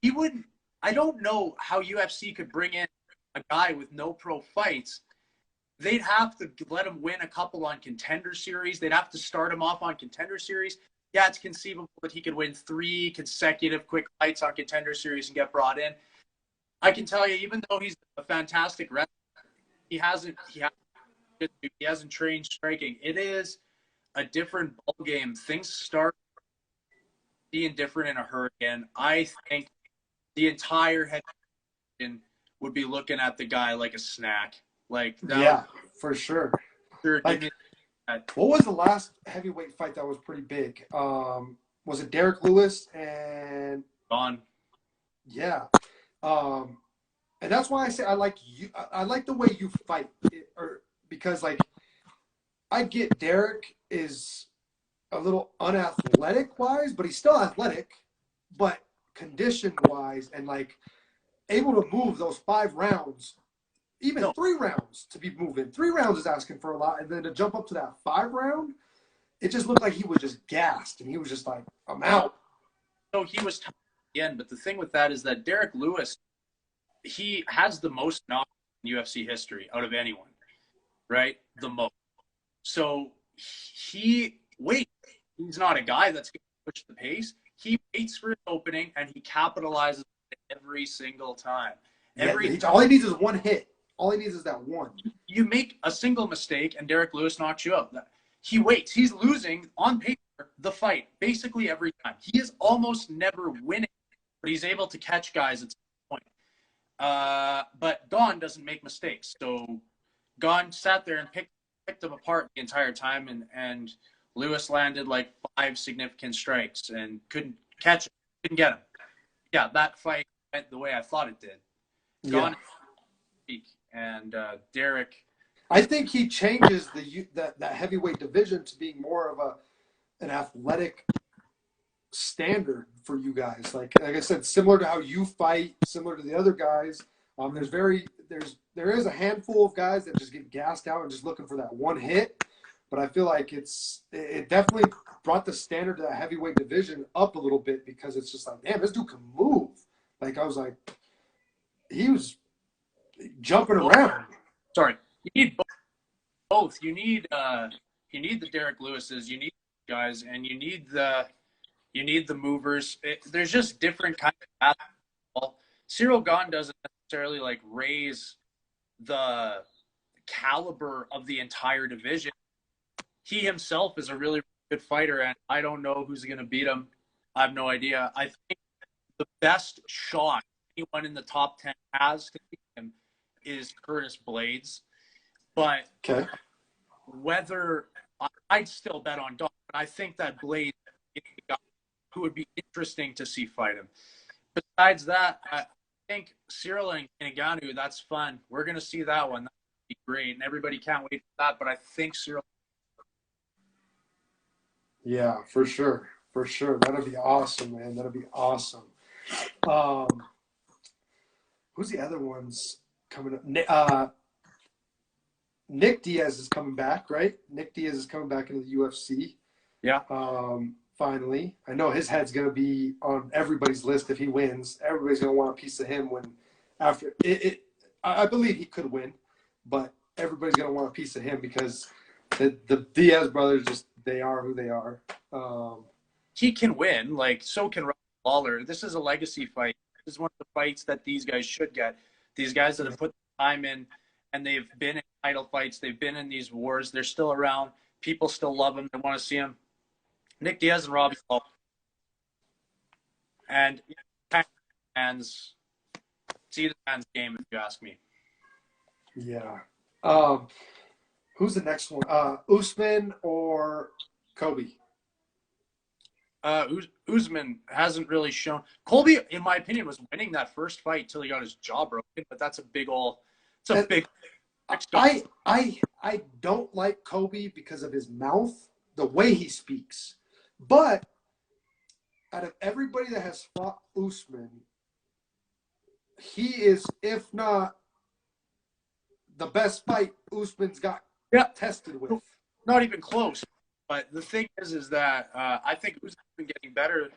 He wouldn't. I don't know how UFC could bring in a guy with no pro fights. They'd have to let him win a couple on Contender Series. They'd have to start him off on Contender Series. Yeah, it's conceivable that he could win 3 consecutive quick fights on Contender Series and get brought in. I can tell you, even though he's a fantastic wrestler, he hasn't trained striking. It is a different ball game. Things start being different in a hurricane. I think the entire head would be looking at the guy like a snack. Like that yeah, for sure. sure give Like, me that. what was the last heavyweight fight that was pretty big? Was it Derek Lewis and Gone. yeah, um, and that's why I say I like you. I like the way you fight, or because like I get Derek is a little unathletic wise, but he's still athletic, but condition wise and like able to move those 5 rounds, even No, 3 rounds to be moving. 3 rounds is asking for a lot, and then to jump up to that 5 round, it just looked like he was just gassed and he was just like, I'm out. so he was tough at the end, but the thing with that is that Derek Lewis, he has the most knockouts in UFC history out of anyone, right? The most. So he waits. He's not a guy that's going to push the pace. He waits for his opening and he capitalizes every single time. Yeah, Every all he needs is one hit. All he needs is that one. you make a single mistake and Derek Lewis knocks you out. He waits. He's losing on paper the fight basically every time. He is almost never winning, but he's able to catch guys at some point. But Gon doesn't make mistakes. So Gon sat there and picked them apart the entire time, and Lewis landed like 5 significant strikes and couldn't catch him, couldn't get him. Yeah, that fight went the way I thought it did. Yeah. Gon and Derek. I think he changes that heavyweight division to being more of an athletic standard for you guys. Like I said, similar to how you fight, similar to the other guys. There is a handful of guys that just get gassed out and just looking for that one hit. But I feel like it definitely brought the standard of that heavyweight division up a little bit because it's just like, damn, this dude can move. Like I was like, he was jumping around. Sorry, you need both. You need the Derek Lewises, you need guys, and you need the movers. There's just different kinds of basketball. Cyril Gahn doesn't necessarily like raise the caliber of the entire division. He himself is a really good fighter, and I don't know who's going to beat him. I have no idea. I think the best shot anyone in the top 10 has to beat him is Curtis Blades. But Okay. whether I'd still bet on Gahn, but I think that Blades is the guy who would be interesting to see fight him. Besides that, I think Cyril and Ngannou, that's fun. We're going to see that one. That would be great, and everybody can't wait for that. But I think Cyril. Yeah, for sure. For sure. That'd be awesome, man. That'd be awesome. Um, who's the other ones coming up? Nick Diaz is coming back, right? Nick Diaz is coming back into the UFC. Yeah. Finally, I know his head's going to be on everybody's list if he wins. Everybody's going to want a piece of him when after it. I believe he could win, but everybody's going to want a piece of him because the Diaz brothers they are who they are. He can win, like so can Robbie Lawler. This is a legacy fight. This is one of the fights that these guys should get. These guys that have put time in, and they've been in title fights. They've been in these wars. They're still around. People still love them. They want to see them. Nick Diaz and Robbie Lawler. And fans, see the fans game if you ask me. Yeah. Who's the next one? Usman or Kobe? Usman hasn't really shown. Colby, in my opinion, was winning that first fight till he got his jaw broken. But that's a big old. It's a big. I don't like Kobe because of his mouth, the way he speaks. But out of everybody that has fought Usman, he is, if not the best fight Usman's got tested with. Not even close. But the thing is that I think Usman's been getting better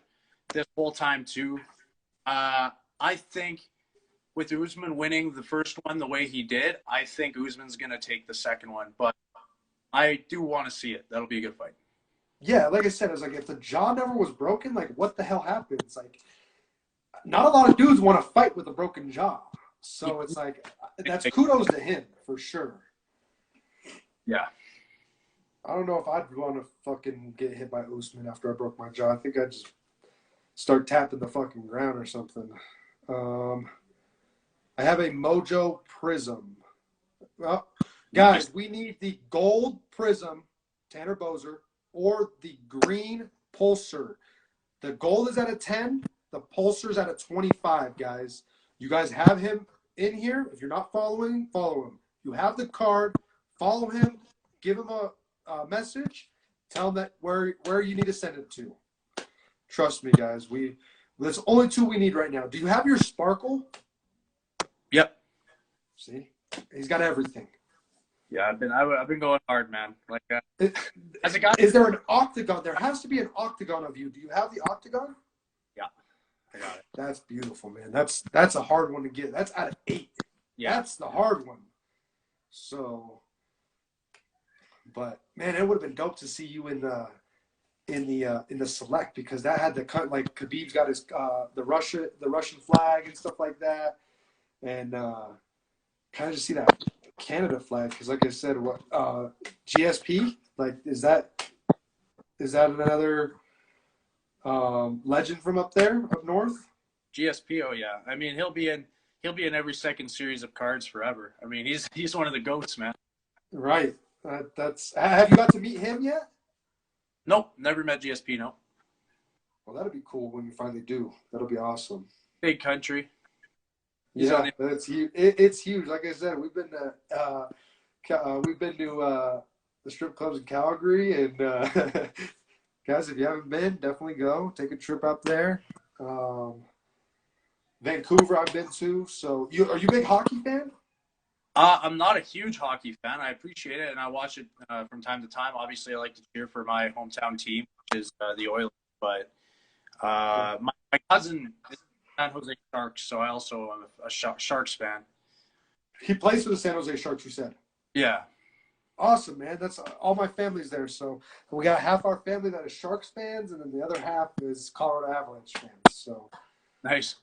this whole time too. I think with Usman winning the first one the way he did, I think Usman's going to take the second one. But I do want to see it. That'll be a good fight. Yeah, like I said, it's like if the jaw never was broken, like what the hell happens? Like, not a lot of dudes want to fight with a broken jaw. So it's like, that's kudos to him for sure. Yeah. I don't know if I'd want to fucking get hit by Usman after I broke my jaw. I think I'd just start tapping the fucking ground or something. I have a Mojo Prism. Well, guys, we need the gold Prism, Tanner Boser, or the green Pulsar. The gold is at a 10. The Pulsar is at a 25, guys. You guys have him in here. If you're not following, follow him. You have the card. Follow him. Give him a message. Tell him that where you need to send it to. Trust me, guys. There's only 2 we need right now. Do you have your sparkle? Yep. See, he's got everything. Yeah, I've been going hard, man. Like as a guy, is there an octagon? There has to be an octagon of you. Do you have the octagon? Yeah, I got it. That's beautiful, man. That's a hard one to get. That's out of 8. Yeah, that's the hard one. So, but man, it would have been dope to see you in the select because that had the cut like Khabib's got his the Russian flag and stuff like that, and kind of just see that Canada flag because like I said, what GSP like is that another legend from up north? GSP, oh yeah. I mean he'll be in every second series of cards forever. I mean he's one of the goats, man. Right. Have you got to meet him yet? Nope, never met GSP. No. Well, that'll be cool when you finally do. That'll be awesome. Big country. Yeah, it's huge. It's huge. Like I said, we've been to the strip clubs in Calgary, and guys, if you haven't been, definitely go. Take a trip up there. Vancouver, I've been to. So, are you a big hockey fan? I'm not a huge hockey fan. I appreciate it, and I watch it from time to time. Obviously, I like to cheer for my hometown team, which is the Oilers. But my cousin is San Jose Sharks, so I also am a Sharks fan. He plays for the San Jose Sharks, you said? Yeah. Awesome, man. That's all my family's there. So we got half our family that is Sharks fans, and then the other half is Colorado Avalanche fans. So nice.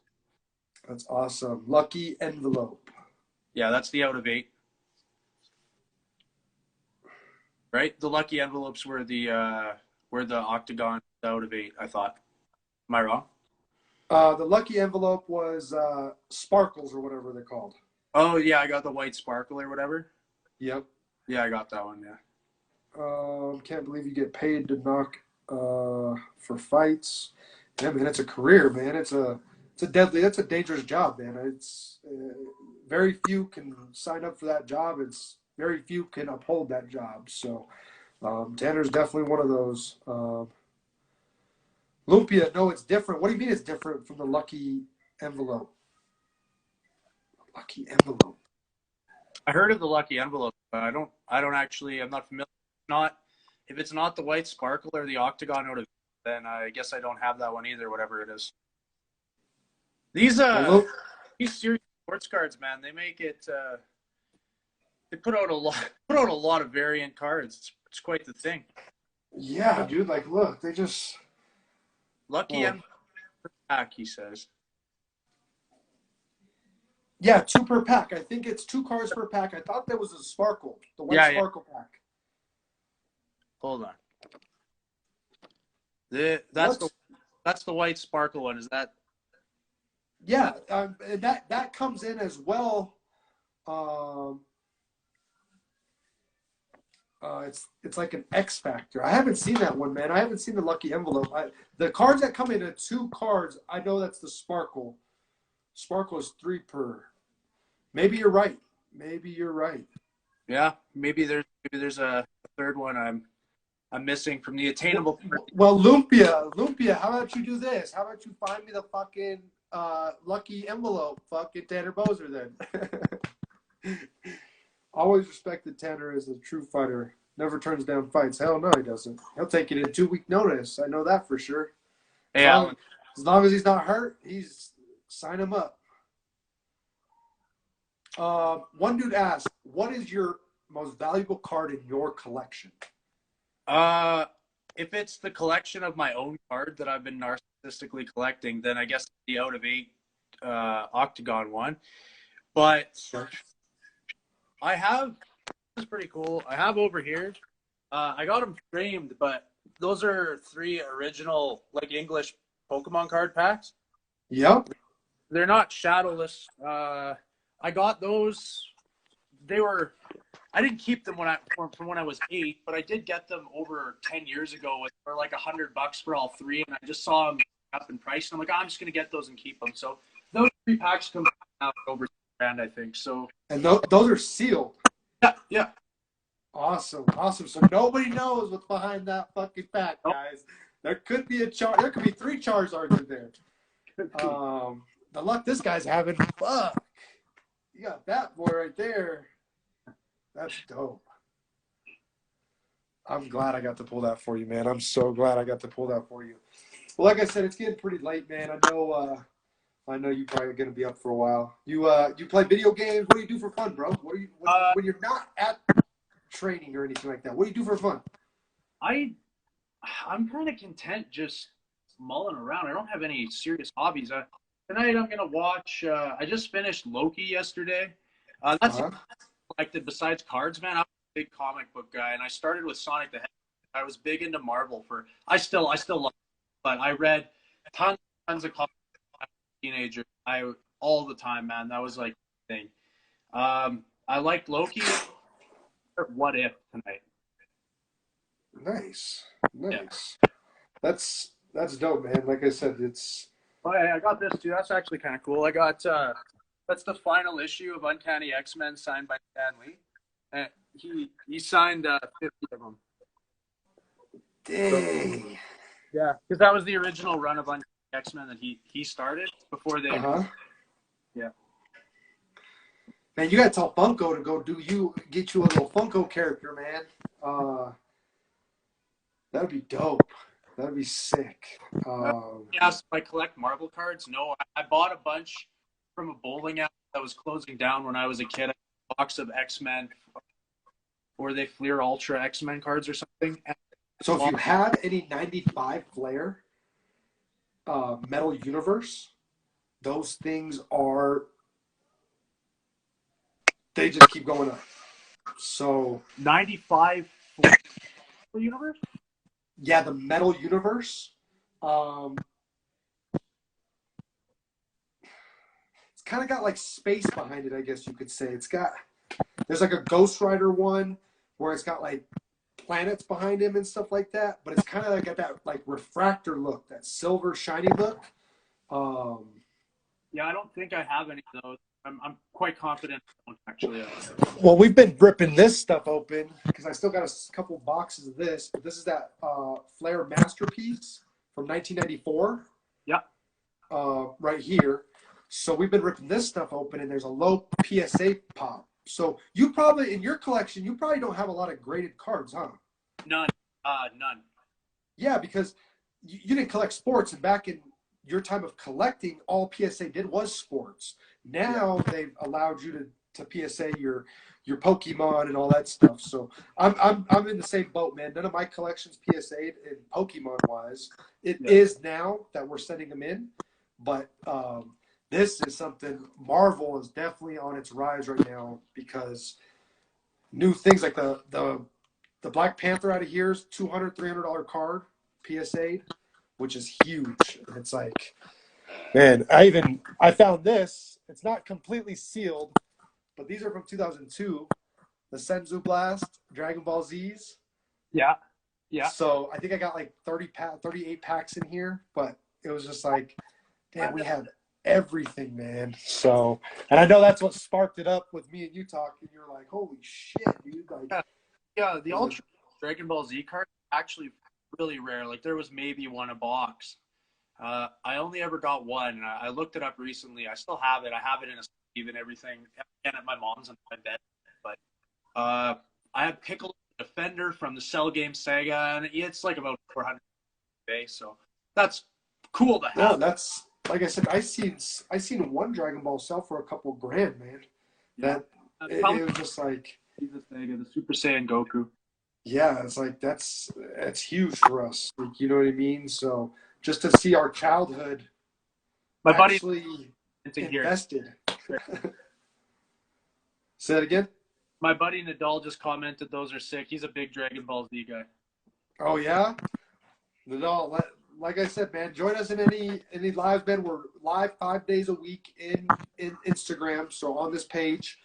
That's awesome. Lucky envelope. Yeah, that's the out of 8. Right? The lucky envelopes were the octagon out of 8, I thought. Am I wrong? The lucky envelope was sparkles or whatever they're called. Oh yeah, I got the white sparkle or whatever. Yep. Yeah, I got that one. Yeah. Can't believe you get paid to knock for fights. Yeah, man, it's a career, man. It's a dangerous job, man. It's very few can sign up for that job. It's very few can uphold that job. So Tanner's definitely one of those. Lumpia, no, it's different. What do you mean it's different from the Lucky Envelope? Lucky Envelope. I heard of the lucky envelope, but I don't actually. I'm not familiar. Not if it's not the white sparkle or the octagon out of, then I guess I don't have that one either. Whatever it is. These Well, look, these series sports cards, man, they make it. They put out a lot. Put out a lot of variant cards. It's quite the thing. yeah, dude. Like, look, they just. Lucky Oh. envelope pack, he says. Yeah, two per pack. I think it's 2 cards per pack. I thought that was a sparkle, the white Yeah, yeah. sparkle pack. Hold on. What? That's the white sparkle one. Is that? Yeah, that comes in as well. Um, it's like an X Factor. I haven't seen that one, man. I haven't seen the lucky envelope. The cards that come in are 2 cards. I know that's the sparkle. Sparkle is 3 per. Maybe you're right. Maybe you're right. Yeah, maybe there's a third one I'm missing from the attainable. Well, Lumpia, how about you do this? How about you find me the fucking lucky envelope, fucking Tanner Boser then? Always respected Tanner as a true fighter. Never turns down fights. Hell no, he doesn't. He'll take it in 2-week notice. I know that for sure. Hey, Alan. As long as he's not hurt, sign him up. One dude asked, "What is your most valuable card in your collection?" If it's the collection of my own card that I've been narcissistically collecting, then I guess the out of 8 octagon one. But I have, this is pretty cool. I have over here. I got them framed, but those are 3 original like English Pokemon card packs. Yep. They're not shadowless. I got those. I didn't keep them from when I was 8, but I did get them over 10 years ago for like $100 for all 3, and I just saw them up in price, and I'm like, I'm just gonna get those and keep them. So those 3 packs come out over $1,000, I think. So and those are sealed. Yeah. Awesome. So nobody knows what's behind that fucking pack, guys. There could be There could be 3 Charizards in there. The luck this guy's having. Fuck. You got that boy right there. That's dope. I'm glad I got to pull that for you, man. I'm so glad I got to pull that for you. Well, like I said, it's getting pretty late, man. I know you're probably gonna be up for a while. You play video games? What do you do for fun, bro? When you're not at training or anything like that? What do you do for fun? I'm kind of content just mulling around. I don't have any serious hobbies. Tonight I'm gonna watch. I just finished Loki yesterday. That's collected besides cards, man. I'm a big comic book guy, and I started with Sonic the Hedgehog. I was big into Marvel I still love it, but I read tons of comics as a teenager. All the time, man. That was like the thing. I liked Loki. What If tonight? Nice. Yeah. That's dope, man. Like I said, it's. Oh, yeah, I got this too. That's actually kind of cool. I got that's the final issue of Uncanny X-Men signed by Stan Lee. And he signed 50 of them. Dang. Yeah, because that was the original run of Uncanny X-Men that he started before they. Yeah. Man, you gotta tell Funko to go get you a little Funko character, man. That'd be dope. That'd be sick. Yeah, so I collect Marvel cards. No, I bought a bunch from a bowling alley that was closing down when I was a kid. A box of X-Men, or they Fleer Ultra X-Men cards or something. So if you had any 95 Flair Metal Universe, those things they just keep going up. So 95 Universe? Yeah, the Metal Universe. It's kind of got like space behind it, I guess you could say. There's like a Ghost Rider one where it's got like planets behind him and stuff like that, but it's kind of like got that like refractor look, that silver shiny look. Yeah, I don't think I have any of those. I'm quite confident I don't actually. Well, we've been ripping this stuff open because I still got a couple boxes of this. But this is that Flair Masterpiece from 1994 Yeah. right here. So we've been ripping this stuff open, and there's a low PSA pop. So you probably, in your collection, you probably don't have a lot of graded cards, huh? None. None. Yeah, because you didn't collect sports, and back in your time of collecting, all PSA did was sports. Now they've allowed you to PSA your Pokemon and all that stuff. So I'm in the same boat, man. None of my collections PSA'd in Pokemon wise. It is now that we're sending them in, but this is something. Marvel is definitely on its rise right now because new things like the Black Panther out of here is $200, $300 card PSA'd, which is huge. And it's like, man, I found this. It's not completely sealed, but these are from 2002. The Senzu Blast, Dragon Ball Z's. Yeah. Yeah. So I think I got like 38 packs in here, but it was just like, damn, we have everything, man. So, and I know that's what sparked it up with me and you talking. You're like, holy shit, dude. Like, yeah, the Ultra Dragon Ball Z card actually really rare. Like there was maybe one a box. I only ever got one. And I looked it up recently. I still have it. I have it in a sleeve and everything. And at my mom's on my bed. But I have Piccolo Defender from the Cell Game Saga, and it's like about 400 base. So that's cool to have. No, that's like I said. I seen one Dragon Ball sell for a couple grand, man. That it was just like the Saga, the Super Saiyan Goku. Yeah, it's like that's huge for us. Like, you know what I mean? So just to see our childhood my actually buddy invested. Say it again. My buddy Nadal just commented those are sick. He's a big Dragon Ball Z guy. Oh yeah, Nadal. Like I said, man, join us in any lives, man. We're live 5 days a week in Instagram. So on this page.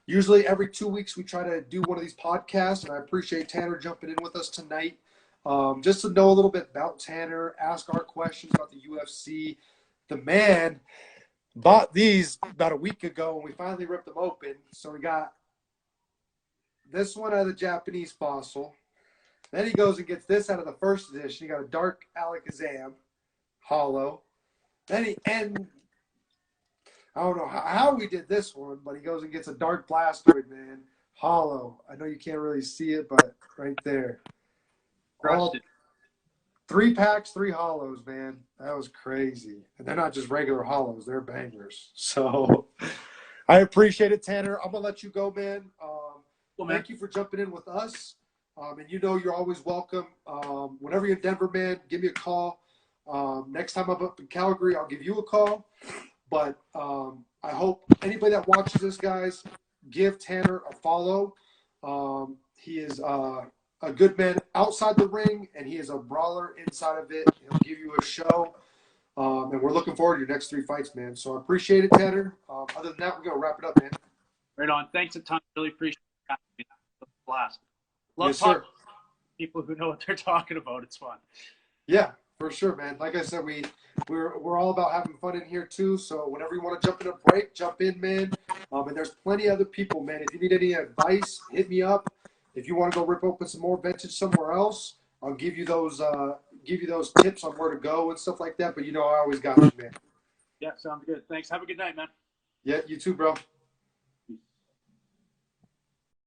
Usually every 2 weeks we try to do one of these podcasts, and I appreciate Tanner jumping in with us tonight. Just to know a little bit about Tanner, ask our questions about the UFC. The man bought these about a week ago, and we finally ripped them open. So we got this one out of the Japanese fossil. Then he goes and gets this out of the first edition. He got a dark Alakazam hollow. And I don't know how we did this one, but he goes and gets a Dark Blastoid, man. Hollow. I know you can't really see it, but right there. All 3 packs, 3 hollows, man. That was crazy. And they're not just regular hollows. They're bangers. So I appreciate it, Tanner. I'm going to let you go, man. Thank you for jumping in with us. And you know you're always welcome. Whenever you're in Denver, man, give me a call. Next time I'm up in Calgary, I'll give you a call. But I hope anybody that watches this, guys, give Tanner a follow. He is a good man outside the ring, and he is a brawler inside of it. He'll give you a show. And we're looking forward to your next 3 fights, man. So I appreciate it, Tanner. Other than that, we're going to wrap it up, man. Right on. Thanks a ton. Really appreciate it. Blast. Love talking to people who know what they're talking about. It's fun. Yeah. For sure, man. Like I said, we're all about having fun in here too. So whenever you want to jump in a break, jump in, man. And there's plenty of other people, man. If you need any advice, hit me up. If you want to go rip open some more vintage somewhere else, I'll give you those tips on where to go and stuff like that. But you know, I always got you, man. Yeah, sounds good. Thanks. Have a good night, man. Yeah, you too, bro.